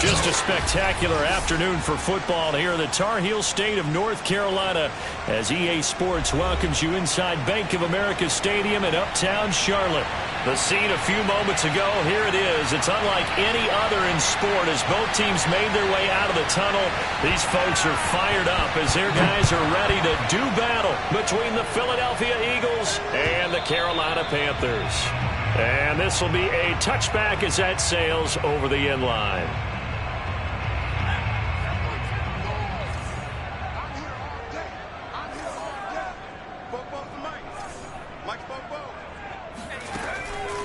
Just a spectacular afternoon for football here in the Tar Heel state of North Carolina as EA Sports welcomes you inside Bank of America Stadium in uptown Charlotte. The scene a few moments ago, here it is. It's unlike any other in sport as both teams made their way out of the tunnel. These folks are fired up as their guys are ready to do battle between the Philadelphia Eagles and the Carolina Panthers. And this will be a touchback as that sails over the end line.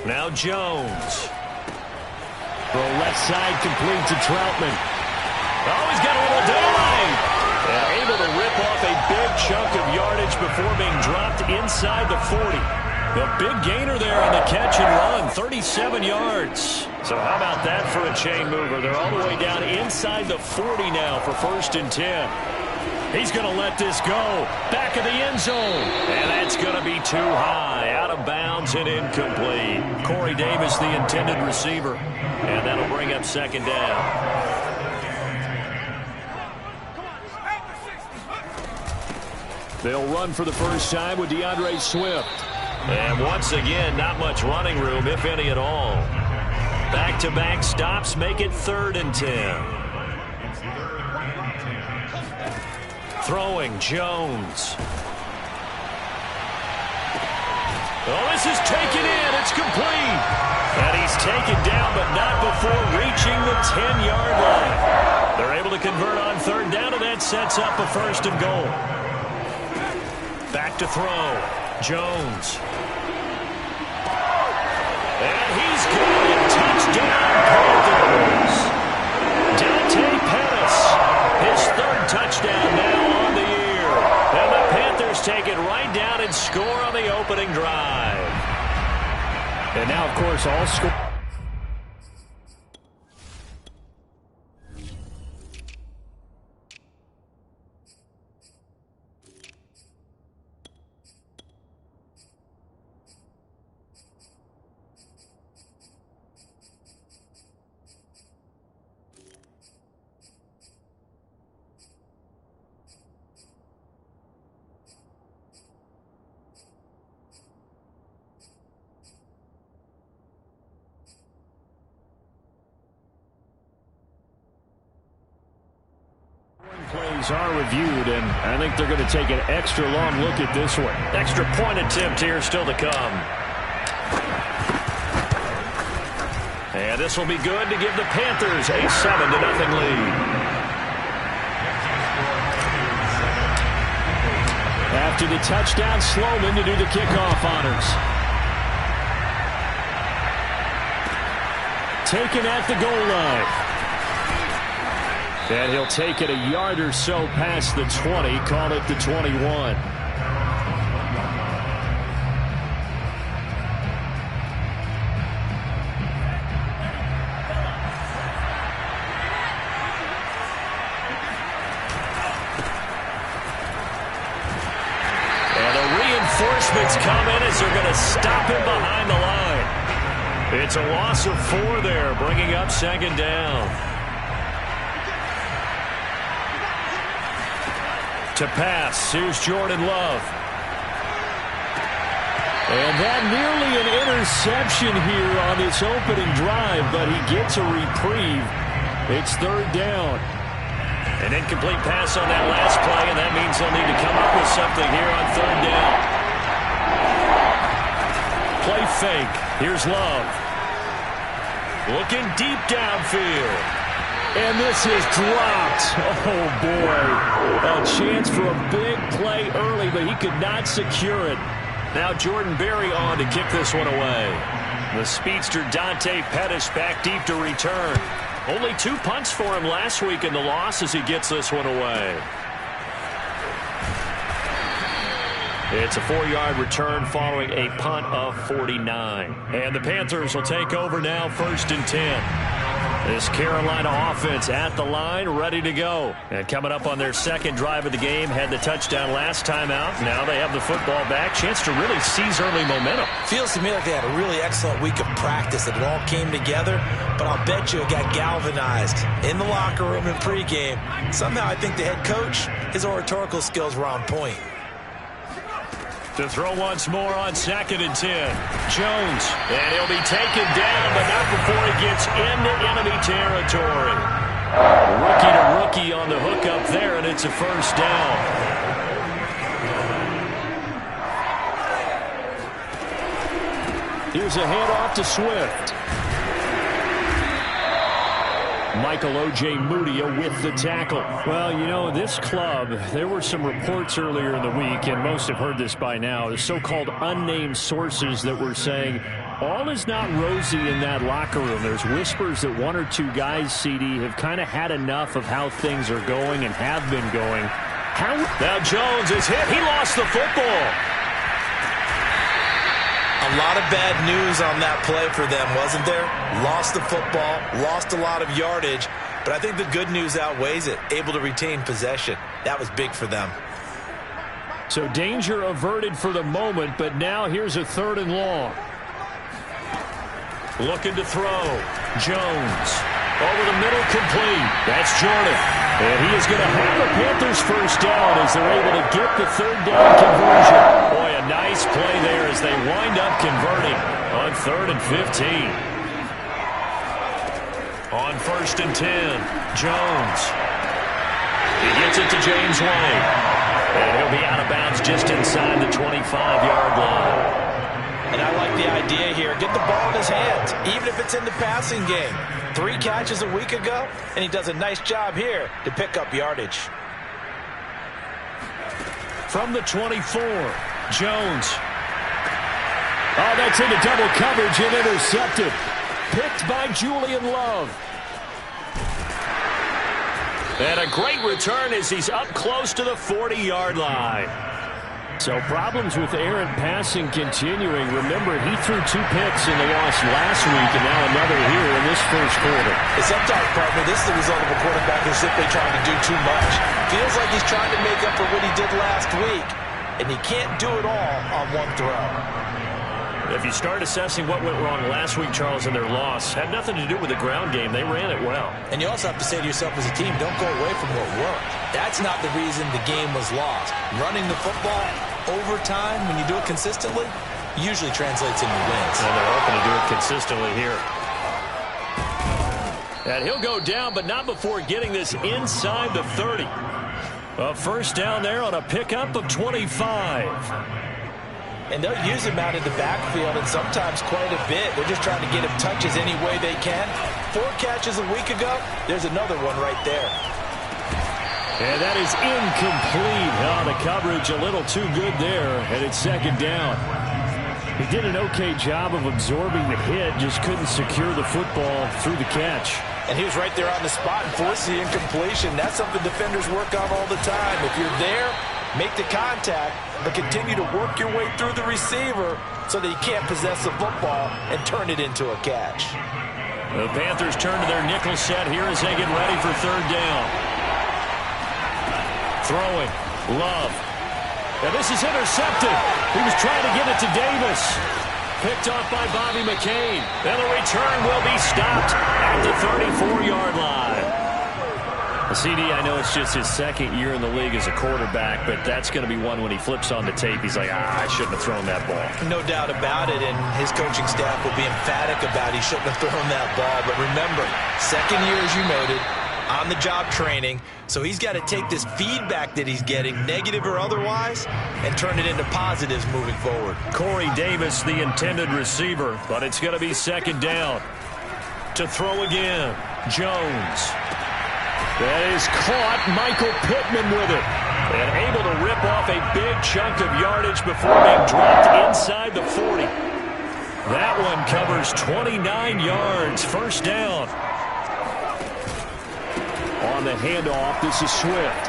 Now Jones. Throw left side complete to Troutman. Oh, he's got a little daylight. And able to rip off a big chunk of yardage before being dropped inside the 40. The big gainer there on the catch and run, 37 yards. So how about that for a chain mover? They're all the way down inside the 40 now for 1st and 10. He's going to let this go. Back of the end zone. And that's going to be too high. Out of bounds and incomplete. Corey Davis, the intended receiver. And that'll bring up 2nd down. They'll run for the first time with DeAndre Swift. And once again, not much running room, if any at all. Back-to-back stops make it 3rd and 10. Throwing, Jones. Oh, this is taken in. It's complete. And he's taken down, but not before reaching the 10-yard line. They're able to convert on 3rd down, and that sets up a 1st and goal. Back to throw. Jones. And he's good. Touchdown, Panthers. Dante Pettis. His 3rd touchdown now on the year. And the Panthers take it right down and score on the opening drive. And now, of course, all score. Plays are reviewed, and I think they're going to take an extra long look at this one. Extra point attempt here still to come. And this will be good to give the Panthers a 7-0 lead. After the touchdown, Sloman to do the kickoff honors. Taken at the goal line. And he'll take it a yard or so past the 20, call it the 21. And the reinforcements come in as they're going to stop him behind the line. It's a loss of 4 there, bringing up 2nd down. To pass, here's Jordan Love. And that nearly an interception here on this opening drive, but he gets a reprieve. It's 3rd down. An incomplete pass on that last play, and that means they'll need to come up with something here on 3rd down. Play fake. Here's Love. Looking deep downfield. And this is dropped. Oh, boy. A chance for a big play early, but he could not secure it. Now Jordan Berry on to kick this one away. The speedster Dante Pettis back deep to return. Only 2 punts for him last week in the loss as he gets this one away. It's a 4-yard return following a punt of 49. And the Panthers will take over now 1st and 10. This Carolina offense at the line, ready to go. And coming up on their second drive of the game, had the touchdown last time out. Now they have the football back. Chance to really seize early momentum. Feels to me like they had a really excellent week of practice. It all came together, but I'll bet you it got galvanized in the locker room in pregame. Somehow I think the head coach, his oratorical skills were on point. To throw once more on 2nd and 10. Jones. And he'll be taken down, but not before he gets into enemy territory. Rookie to rookie on the hook up there, and it's a first down. Here's a handoff to Swift. Michael O.J. Mudia with the tackle. Well, you know, this club, there were some reports earlier in the week, and most have heard this by now, the so-called unnamed sources that were saying all is not rosy in that locker room. There's whispers that one or two guys, CD, have kind of had enough of how things are going and have been going. Now Jones is hit. He lost the football. A lot of bad news on that play for them, wasn't there? Lost the football, lost a lot of yardage, but I think the good news outweighs it. Able to retain possession. That was big for them. So danger averted for the moment, but now here's a 3rd and long. Looking to throw. Jones. Over the middle, complete. That's Jordan. And he is going to have the Panthers first down as they're able to get the 3rd down conversion. Boy, a nice play there as they wind up converting on 3rd and 15. On 1st and 10, Jones. He gets it to James White. And he'll be out of bounds just inside the 25-yard line. And I like the idea here. Get the ball in his hands, even if it's in the passing game. 3 catches a week ago, and he does a nice job here to pick up yardage. From the 24, Jones. Oh, that's into double coverage and intercepted. Picked by Julian Love. And a great return as he's up close to the 40-yard line. So problems with errant passing continuing. Remember, he threw 2 picks in the loss last week, and now another here in this first quarter. Sometimes, partner, this is the result of a quarterback who's simply trying to do too much. Feels like he's trying to make up for what he did last week, and he can't do it all on one throw. If you start assessing what went wrong last week, Charles, in their loss, had nothing to do with the ground game. They ran it well. And you also have to say to yourself as a team, don't go away from what worked. That's not the reason the game was lost. Running the football over time, when you do it consistently, usually translates into wins. And they're hoping to do it consistently here. And he'll go down, but not before getting this inside the 30. A first down there on a pickup of 25. And they'll use him out in the backfield, and sometimes quite a bit. They're just trying to get him touches any way they can. 4 catches a week ago. There's another one right there. And that is incomplete. Oh, the coverage a little too good there, and it's 2nd down. He did an okay job of absorbing the hit, just couldn't secure the football through the catch. And he was right there on the spot and forced the incompletion. That's something defenders work on all the time. If you're there, make the contact, but continue to work your way through the receiver so that you can't possess the football and turn it into a catch. The Panthers turn to their nickel set here as they get ready for 3rd down. Throwing. Love. Now this is intercepted. He was trying to get it to Davis. Picked off by Bobby McCain. And the return will be stopped at the 34-yard line. CD, I know it's just his 2nd year in the league as a quarterback, but that's going to be one when he flips on the tape. He's like, I shouldn't have thrown that ball. No doubt about it, and his coaching staff will be emphatic about he shouldn't have thrown that ball. But remember, 2nd year, as you noted, on-the-job training, so he's got to take this feedback that he's getting, negative or otherwise, and turn it into positives moving forward. Corey Davis, the intended receiver, but it's going to be 2nd down. To throw again, Jones. That is caught. Michael Pittman with it. And able to rip off a big chunk of yardage before being dropped inside the 40. That one covers 29 yards. First down. On the handoff, this is Swift.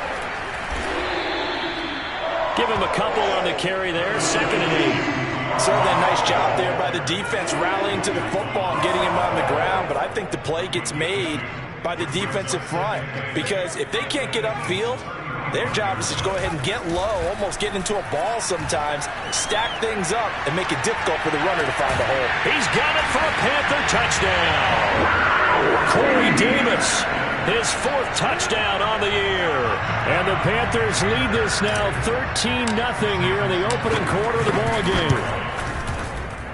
Give him a couple on the carry there. 2nd and 8. Certainly a nice job there by the defense rallying to the football and getting him on the ground, but I think the play gets made by the defensive front because if they can't get upfield, their job is to go ahead and get low, almost get into a ball sometimes, stack things up, and make it difficult for the runner to find a hole. He's got it for a Panther touchdown. Corey Davis, his 4th touchdown on the year. And the Panthers lead this now 13-0 here in the opening quarter of the ballgame.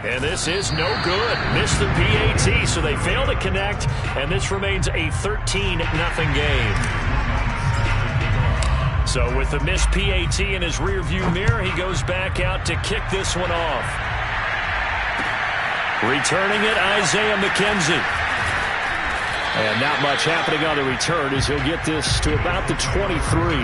And this is no good. Missed the PAT, so they fail to connect, and this remains a 13-0 game. So with the missed PAT in his rearview mirror, he goes back out to kick this one off. Returning it, Isaiah McKenzie. And not much happening on the return as he'll get this to about the 23.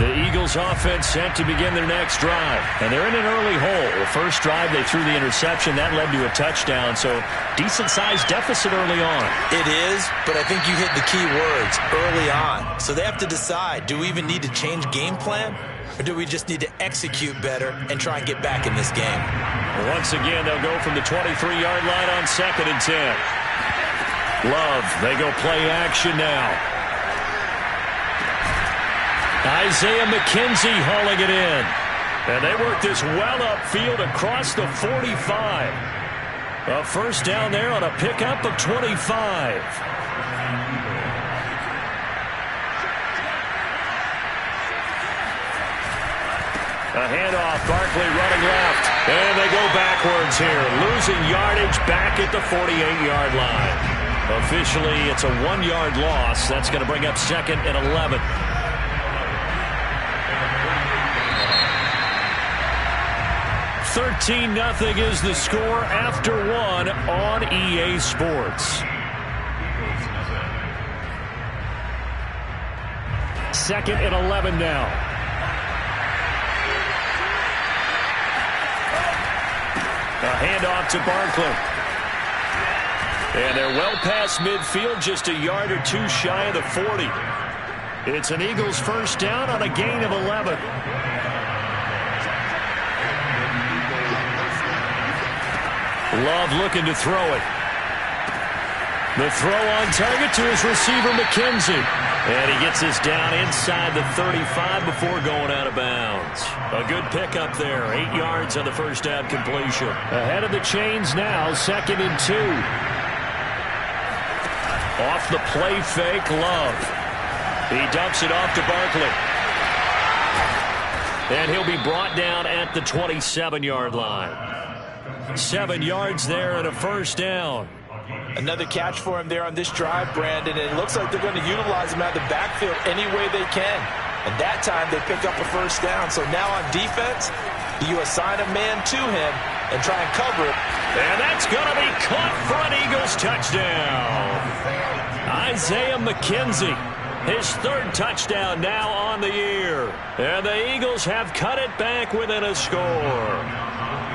The Eagles offense set to begin their next drive. And they're in an early hole. The first drive, they threw the interception. That led to a touchdown. So decent-sized deficit early on. It is, but I think you hit the key words, early on. So they have to decide, do we even need to change game plan? Or do we just need to execute better and try and get back in this game? Once again, they'll go from the 23-yard line on 2nd and 10. Love, they go play action now. Isaiah McKenzie hauling it in. And they work this well upfield across the 45. A first down there on a pickup of 25. A handoff, Barkley running left. And they go backwards here, losing yardage back at the 48-yard line. Officially, it's a 1-yard loss. That's going to bring up 2nd and 11. 13-0 is the score after 1 on EA Sports. 2nd and 11 now. A handoff to Barkley. And they're well past midfield, just a yard or two shy of the 40. It's an Eagles first down on a gain of 11. Love looking to throw it. The throw on target to his receiver, McKenzie. And he gets this down inside the 35 before going out of bounds. A good pickup there. 8 yards on the first down completion. Ahead of the chains now, 2nd and 2. Off the play fake, Love. He dumps it off to Barkley. And he'll be brought down at the 27-yard line. 7 yards there and a first down. Another catch for him there on this drive, Brandon, and it looks like they're going to utilize him out of the backfield any way they can. And that time they pick up a first down. So now on defense, you assign a man to him and try and cover it. And that's going to be caught for an Eagles touchdown. Isaiah McKenzie, his 3rd touchdown now on the year. And the Eagles have cut it back within a score.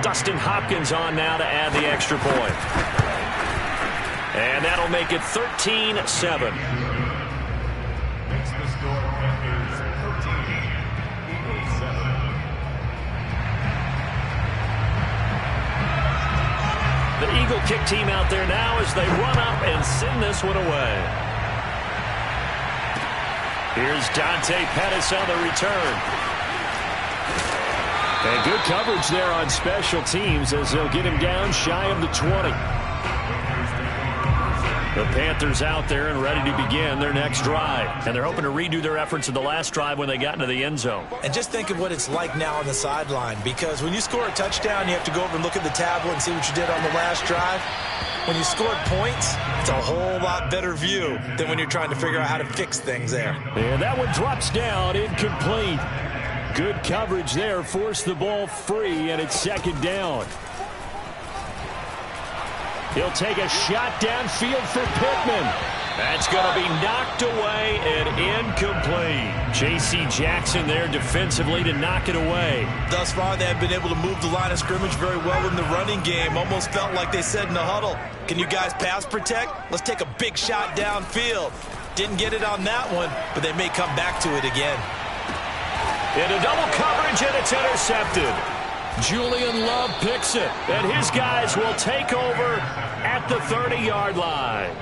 Dustin Hopkins on now to add the extra point. And that'll make it 13-7. The Eagle kick team out there now as they run up and send this one away. Here's Dante Pettis on the return. And good coverage there on special teams as they'll get him down shy of the 20. The Panthers out there and ready to begin their next drive. And they're hoping to redo their efforts in the last drive when they got into the end zone. And just think of what it's like now on the sideline, because when you score a touchdown, you have to go over and look at the tablet and see what you did on the last drive. When you scored points, it's a whole lot better view than when you're trying to figure out how to fix things there. And that one drops down, incomplete. Good coverage there, forced the ball free, and it's 2nd down. He'll take a shot downfield for Pittman. That's going to be knocked away and incomplete. J.C. Jackson there defensively to knock it away. Thus far, they have been able to move the line of scrimmage very well in the running game. Almost felt like they said in the huddle, can you guys pass protect? Let's take a big shot downfield. Didn't get it on that one, but they may come back to it again. Into double coverage, and it's intercepted. Julian Love picks it, and his guys will take over at the 30-yard line.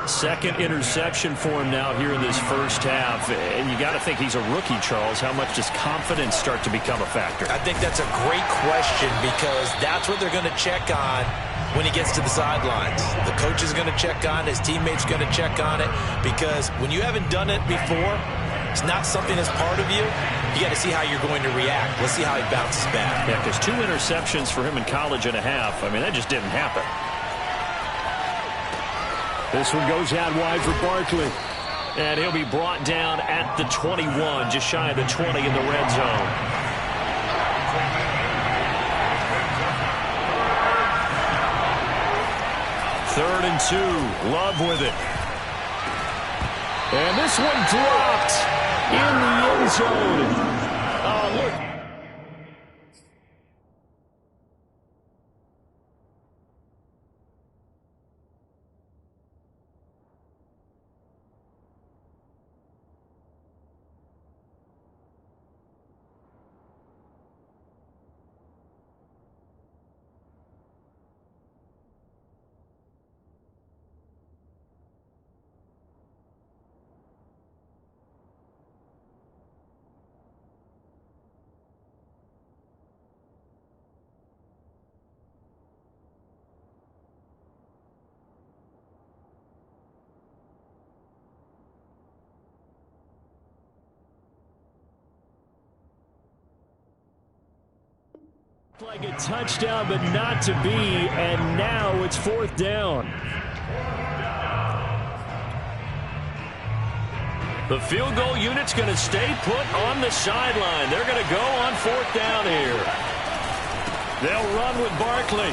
Second interception for him now here in this first half. And you got to think he's a rookie, Charles. How much does confidence start to become a factor? I think that's a great question because that's what they're going to check on when he gets to the sidelines. The coach is going to check on it. His teammates are going to check on it because when you haven't done it before, it's not something that's part of you. You got to see how you're going to react. Let's see how he bounces back. Yeah, because 2 interceptions for him in college and a half. I mean, that just didn't happen. This one goes out wide for Barkley. And he'll be brought down at the 21, just shy of the 20 in the red zone. Third and 2. Love with it. And this one dropped in the end zone. Oh, look. Like a touchdown, but not to be, and now it's 4th down. The field goal unit's going to stay put on the sideline. They're going to go on 4th down here. They'll run with Barkley.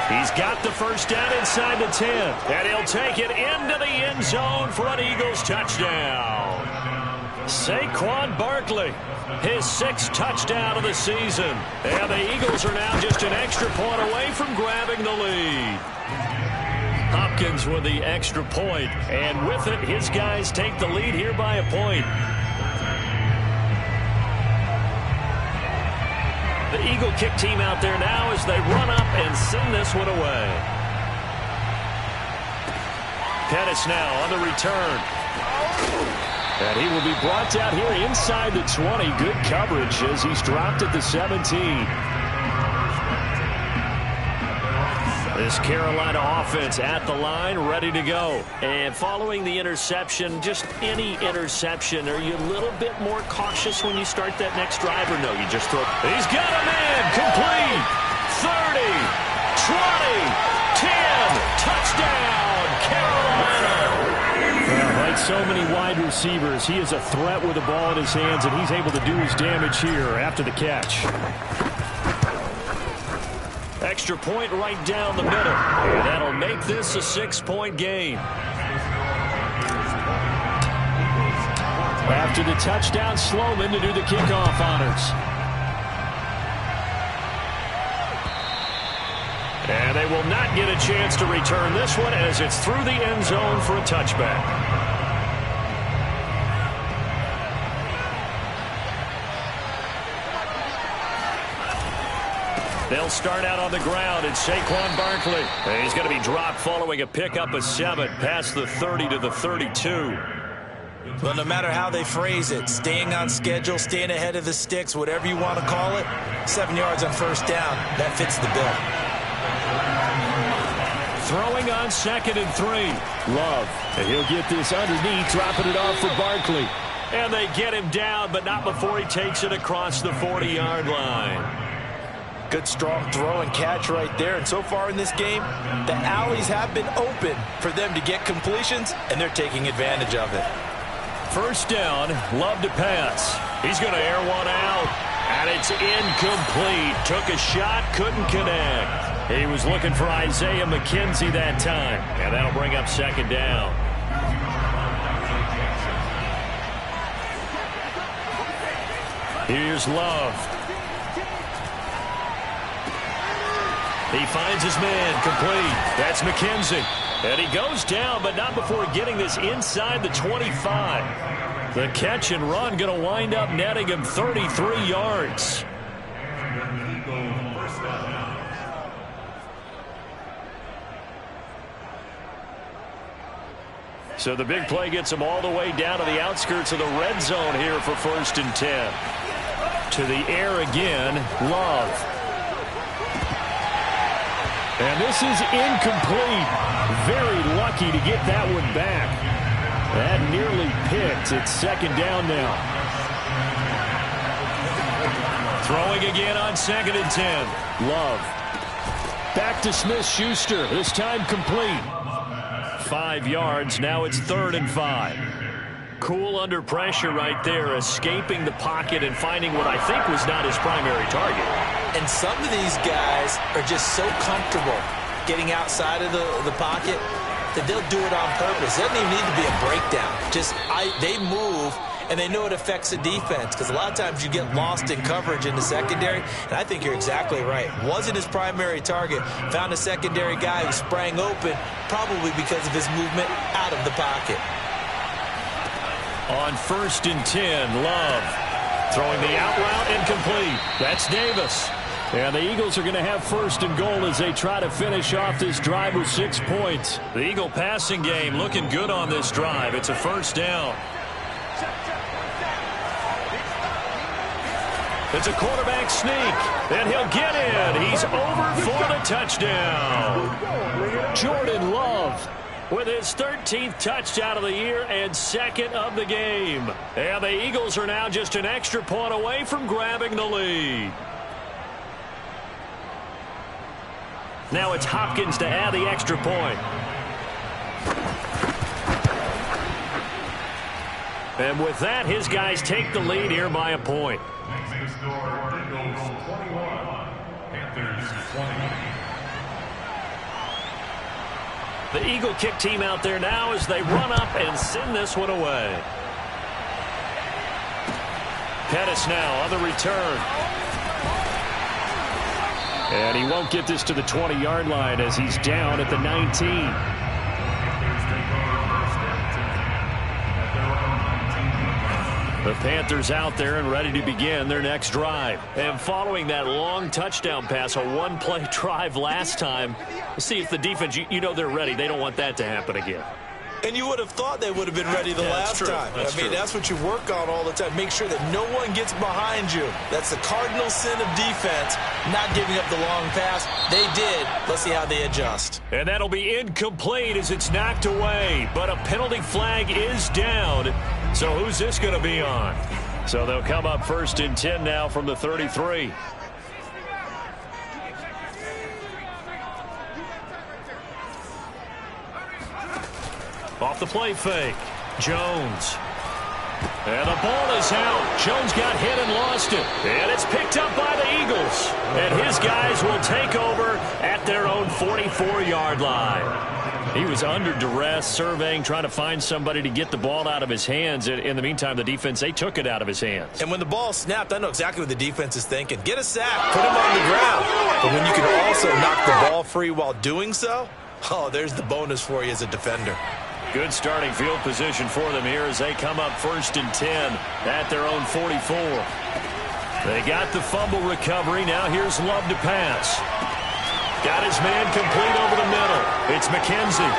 He's got the first down inside the 10, and he'll take it into the end zone for an Eagles touchdown. Saquon Barkley, his 6th touchdown of the season. And the Eagles are now just an extra point away from grabbing the lead. Hopkins with the extra point, and with it, his guys take the lead here by a point. The Eagle kick team out there now as they run up and send this one away. Pettis now on the return. And he will be brought down here inside the 20. Good coverage as he's dropped at the 17. This Carolina offense at the line, ready to go. And following the interception, just any interception, are you a little bit more cautious when you start that next drive, or no, you just throw? He's got a man, complete, 30, 20, 10, touchdown, Carolina. Like so many wide receivers, he is a threat with the ball in his hands, and he's able to do his damage here after the catch. Extra point right down the middle. And that'll make this a 6-point game. After the touchdown, Sloman to do the kickoff honors. And they will not get a chance to return this one as it's through the end zone for a touchback. They'll start out on the ground. It's Saquon Barkley. And he's going to be dropped following a pickup of 7 past the 30 to the 32. Well, no matter how they phrase it, staying on schedule, staying ahead of the sticks, whatever you want to call it, 7 yards on first down, that fits the bill. Throwing on 2nd and 3. Love. And he'll get this underneath, dropping it off for Barkley. And they get him down, but not before he takes it across the 40-yard line. Good, strong throw and catch right there. And so far in this game, the alleys have been open for them to get completions, and they're taking advantage of it. First down, Love to pass. He's going to air one out, and it's incomplete. Took a shot, couldn't connect. He was looking for Isaiah McKenzie that time, and that'll bring up 2nd down. Here's Love. He finds his man, complete. That's McKenzie. And he goes down, but not before getting this inside the 25. The catch and run going to wind up netting him 33 yards. So the big play gets him all the way down to the outskirts of the red zone here for 1st and 10. To the air again, Love. And this is incomplete. Very lucky to get that one back. That nearly picked. It's 2nd down now. Throwing again on 2nd and 10. Love. Back to Smith-Schuster. This time complete. 5 yards. Now it's 3rd and 5. Cool under pressure right there, escaping the pocket and finding what I think was not his primary target. And some of these guys are just so comfortable getting outside of the pocket that they'll do it on purpose. It doesn't even need to be a breakdown. They move, and they know it affects the defense, because a lot of times you get lost in coverage in the secondary, and I think you're exactly right. Wasn't his primary target. Found a secondary guy who sprang open, probably because of his movement out of the pocket. On 1st and 10, Love. Throwing the out route incomplete. That's Davis. And the Eagles are going to have 1st and goal as they try to finish off this drive with 6 points. The Eagle passing game looking good on this drive. It's a 1st down. It's a quarterback sneak, and he'll get in. He's over for the touchdown. Jordan Love with his 13th touchdown of the year and 2nd of the game. And the Eagles are now just an extra point away from grabbing the lead. Now it's Hopkins to add the extra point. And with that, his guys take the lead here by a point. The Eagle kick team out there now as they run up and send this one away. Pettis now on the return. And he won't get this to the 20-yard line as he's down at the 19. The Panthers out there and ready to begin their next drive. And following that long touchdown pass, a one-play drive last time, we'll see if the defense, you know they're ready. They don't want that to happen again. And you would have thought they would have been ready the last time. That's what you work on all the time. Make sure that no one gets behind you. That's the cardinal sin of defense, not giving up the long pass. They did. Let's see how they adjust. And that'll be incomplete as it's knocked away. But a penalty flag is down. So who's this going to be on? So they'll come up 1st and 10 now from the 33. Off the play fake. Jones. And the ball is out. Jones got hit and lost it. And it's picked up by the Eagles. And his guys will take over at their own 44-yard line. He was under duress, surveying, trying to find somebody to get the ball out of his hands. In the meantime, the defense, they took it out of his hands. And when the ball snapped, I know exactly what the defense is thinking. Get a sack, put him on the ground. But when you can also knock the ball free while doing so, oh, there's the bonus for you as a defender. Good starting field position for them here as they come up 1st and 10 at their own 44. They got the fumble recovery. Now here's Love to pass. Got his man complete over the middle. It's McKenzie.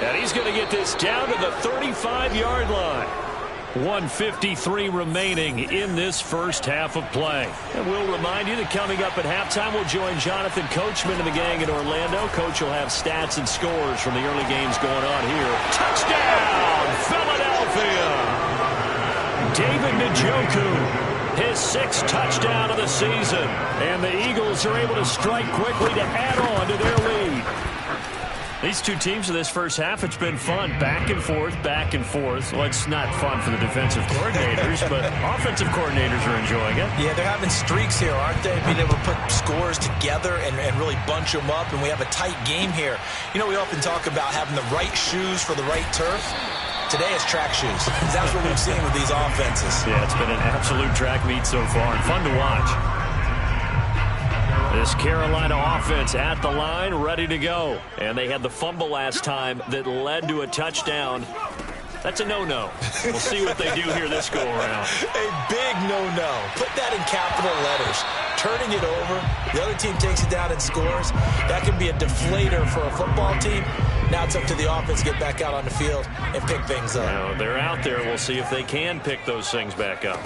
And he's going to get this down to the 35-yard line. 1:53 remaining in this first half of play. And we'll remind you that coming up at halftime, we'll join Jonathan Coachman and the gang in Orlando. Coach will have stats and scores from the early games going on here. Touchdown, Philadelphia! David Njoku. His 6th touchdown of the season. And the Eagles are able to strike quickly to add on to their lead. These two teams in this first half, it's been fun. Back and forth, back and forth. Well, it's not fun for the defensive coordinators, but offensive coordinators are enjoying it. Yeah, they're having streaks here, aren't they? Being able to put scores together and really bunch them up, and we have a tight game here. You know, we often talk about having the right shoes for the right turf. Today it's track shoes. That's what we've seen with these offenses. Yeah, it's been an absolute track meet so far and fun to watch. This Carolina offense at the line, ready to go. And they had the fumble last time that led to a touchdown. That's a no-no. We'll see what they do here this go-around. A big no-no. Put that in capital letters. Turning it over, the other team takes it down and scores. That can be a deflator for a football team. Now it's up to the offense to get back out on the field and pick things up. Now they're out there. We'll see if they can pick those things back up.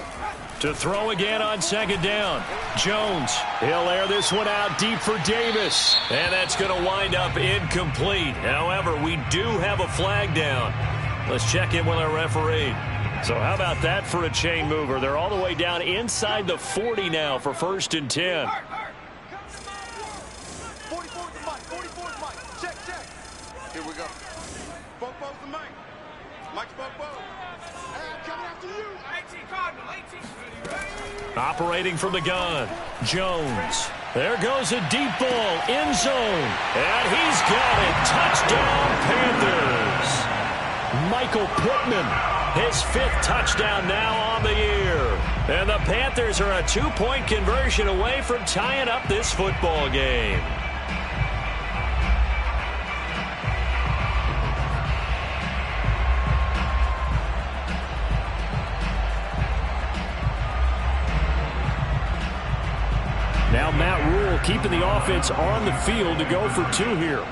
To throw again on second down. Jones. He'll air this one out deep for Davis. And that's going to wind up incomplete. However, we do have a flag down. Let's check in with our referee. So how about that for a chain mover? They're all the way down inside the 40 now for 1st and 10. 44's the mic. 44's the mic. Check. Here we go. Bobo's the mic. Mike's Bobo. Hey, I'm coming after you. 18 Cardinal, 18. Operating from the gun. Jones. There goes a deep ball. End zone. And he's got it. Touchdown, Panthers. Michael Pittman. His 5th touchdown now on the year. And the Panthers are a 2-point conversion away from tying up this football game. Now Matt Rule keeping the offense on the field to go for 2 here.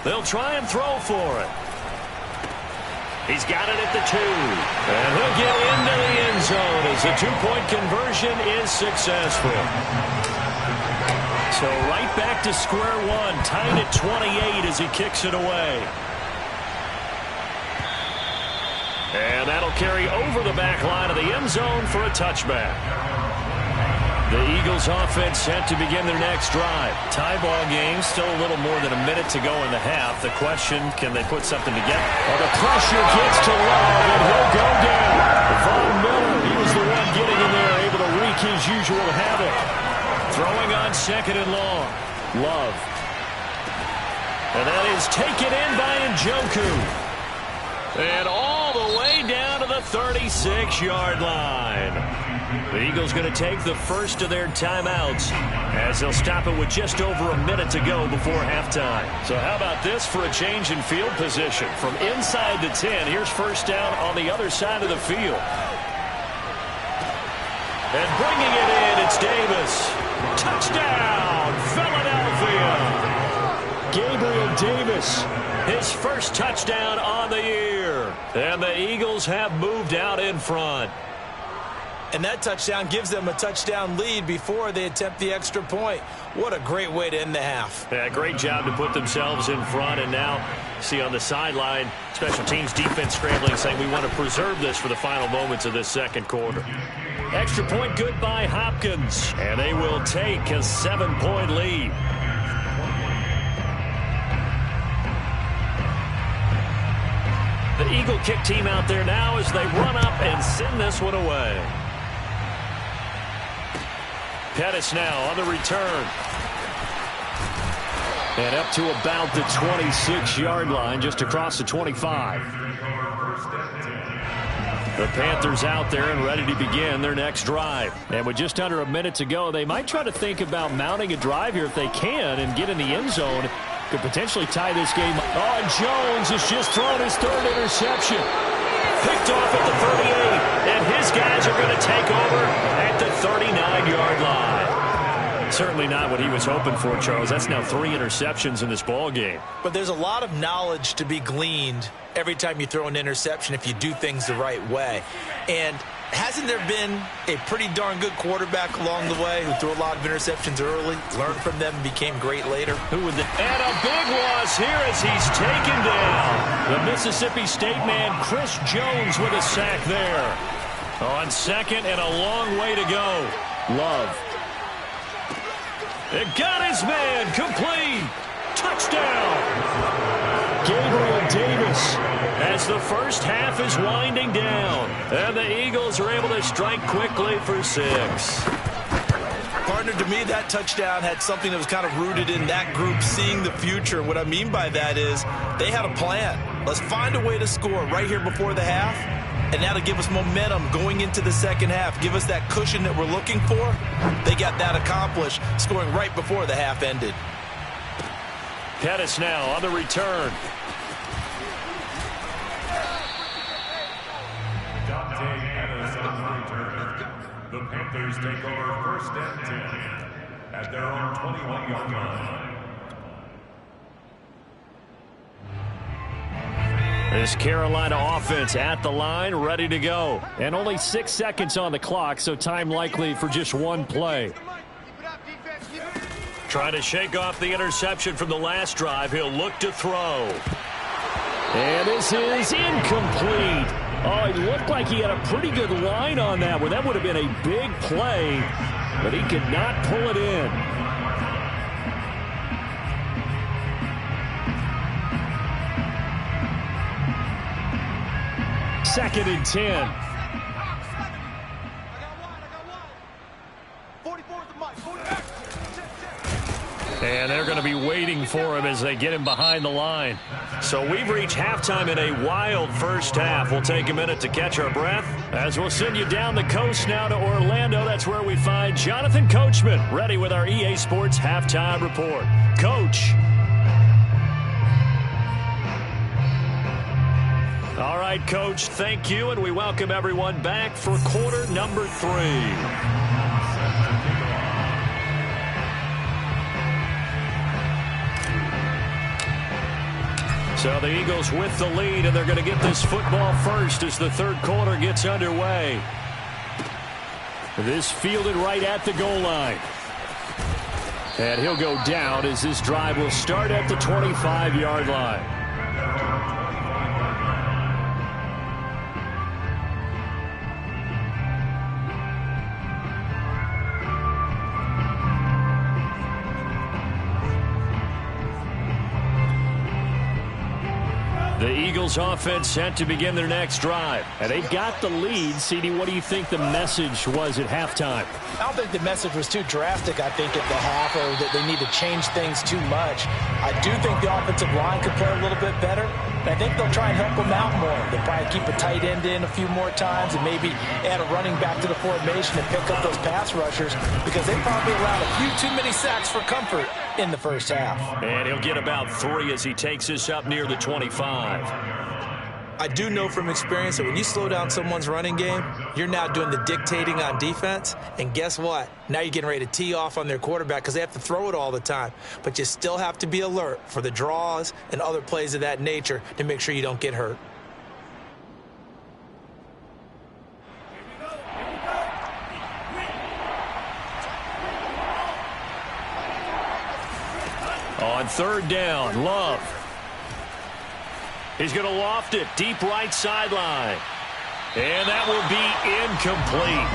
They'll try and throw for it. He's got it at the 2. And he'll get into the end zone as the 2-point conversion is successful. So right back to square one, tied at 28 as he kicks it away. And that'll carry over the back line of the end zone for a touchback. The Eagles offense set to begin their next drive. Tie ball game, still a little more than a minute to go in the half. The question, can they put something together? Well, the pressure gets to Love, and he'll go down. Von Miller, he was the one getting in there, able to wreak his usual havoc. Throwing on 2nd and long. Love. And that is taken in by Njoku. And all the way down to the 36-yard line. The Eagles going to take the first of their timeouts as they'll stop it with just over a minute to go before halftime. So how about this for a change in field position? From inside the 10, here's 1st down on the other side of the field. And bringing it in, it's Davis. Touchdown, Philadelphia. Gabriel Davis, his 1st touchdown on the year. And the Eagles have moved out in front. And that touchdown gives them a touchdown lead before they attempt the extra point. What a great way to end the half. Yeah, great job to put themselves in front. And now, see on the sideline, special teams defense scrambling, saying we want to preserve this for the final moments of this 2nd quarter. Extra point good by Hopkins. And they will take a 7-point lead. The Eagle kick team out there now as they run up and send this one away. Pettis now on the return. And up to about the 26-yard line, just across the 25. The Panthers out there and ready to begin their next drive. And with just under a minute to go, they might try to think about mounting a drive here if they can and get in the end zone. Could potentially tie this game. Oh, and Jones has just thrown his 3rd interception. Picked off at the 38, and his guys are going to take over at the 39-yard line. Certainly not what he was hoping for, Charles. That's now 3 interceptions in this ball game. But there's a lot of knowledge to be gleaned every time you throw an interception if you do things the right way. And hasn't there been a pretty darn good quarterback along the way who threw a lot of interceptions early, learned from them, and became great later? Who would the... And a big loss here as he's taken down. The Mississippi State man, Chris Jones, with a sack there. On 2nd and a long way to go. Love. It got his man complete. Touchdown. Gabriel Davis as the first half is winding down. And the Eagles are able to strike quickly for 6. Partner, to me, that touchdown had something that was kind of rooted in that group seeing the future. What I mean by that is they had a plan. Let's find a way to score right here before the half. And that'll give us momentum going into the 2nd half. Give us that cushion that we're looking for. They got that accomplished, scoring right before the half ended. Pettis now on the return. The Panthers take over 1st and 10 at their own 21-yard line. This Carolina offense at the line, ready to go. And only 6 seconds on the clock, so time likely for just one play. Trying to shake off the interception from the last drive. He'll look to throw. And this is incomplete. Oh, it looked like he had a pretty good line on that one. That would have been a big play, but he could not pull it in. Second and 10. And they're going to be waiting for him as they get him behind the line. So we've reached halftime in a wild first half. We'll take a minute to catch our breath as we'll send you down the coast now to Orlando. That's where we find Jonathan Coachman ready with our EA Sports Halftime Report. Coach. All right, Coach, thank you, and we welcome everyone back for quarter number 3. So the Eagles with the lead, and they're going to get this football first as the third quarter gets underway. This fielded right at the goal line. And he'll go down as this drive will start at the 25-yard line. The Eagles offense set to begin their next drive. And they've got the lead. CD, what do you think the message was at halftime? I don't think the message was too drastic, I think, at the half, or that they need to change things too much. I do think the offensive line could play a little bit better. And I think they'll try and help them out more. They'll probably keep a tight end in a few more times and maybe add a running back to the formation and pick up those pass rushers, because they probably allowed a few too many sacks for comfort in the first half. And he'll get about 3 as he takes us up near the 25. I do know from experience that when you slow down someone's running game, you're now doing the dictating on defense. And guess what? Now you're getting ready to tee off on their quarterback because they have to throw it all the time. But you still have to be alert for the draws and other plays of that nature to make sure you don't get hurt. On third down, Love. He's going to loft it deep right sideline. And that will be incomplete.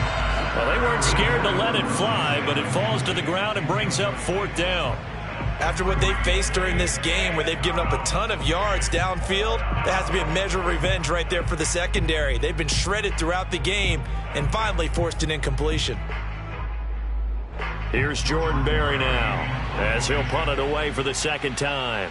Well, they weren't scared to let it fly, but it falls to the ground and brings up 4th down. After what they faced during this game, where they've given up a ton of yards downfield, that has to be a measure of revenge right there for the secondary. They've been shredded throughout the game and finally forced an incompletion. Here's Jordan Berry now as he'll punt it away for the second time.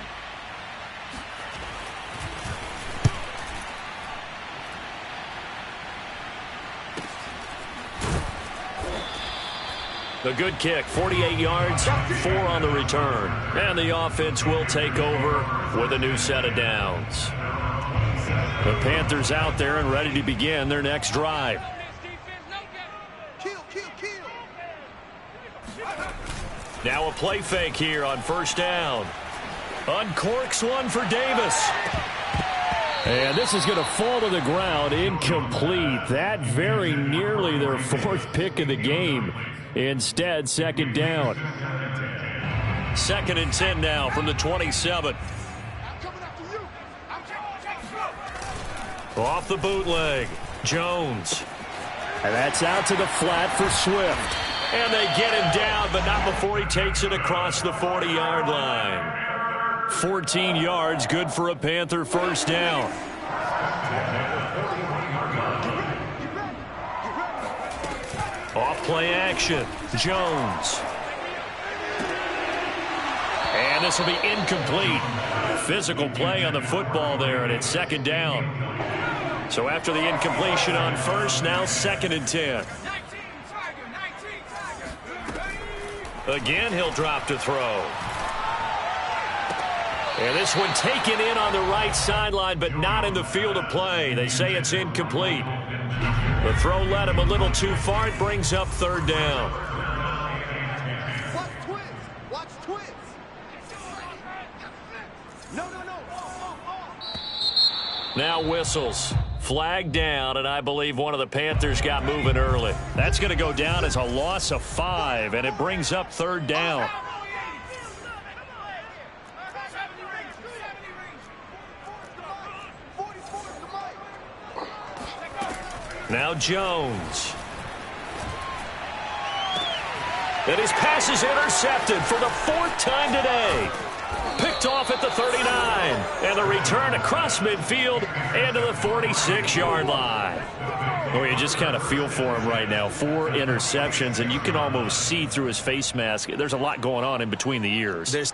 A good kick, 48 yards, 4 on the return. And the offense will take over with a new set of downs. The Panthers out there and ready to begin their next drive. Now a play fake here on first down. Uncorks one for Davis. And this is going to fall to the ground, incomplete. That very nearly their 4th pick of the game. Instead, second down. 2nd and 10 now from the 27. Off the bootleg, Jones. And that's out to the flat for Swift. And they get him down, but not before he takes it across the 40-yard line. 14 yards, good for a Panther first down. Off play action, Jones. And this will be incomplete. Physical play on the football there, and it's second down. So after the incompletion on first, now 2nd and 10. Again, he'll drop to throw. And this one taken in on the right sideline, but not in the field of play. They say it's incomplete. The throw led him a little too far. It brings up third down. Watch twins. Watch twins. No. Now whistles. Flag down, and I believe one of the Panthers got moving early. That's going to go down as a loss of 5, and it brings up third down. Now Jones. And his pass is intercepted for the 4th time today. Picked off at the 39. And the return across midfield and to the 46-yard line. Oh, you just kind of feel for him right now. 4 interceptions, and you can almost see through his face mask. There's a lot going on in between the ears. There's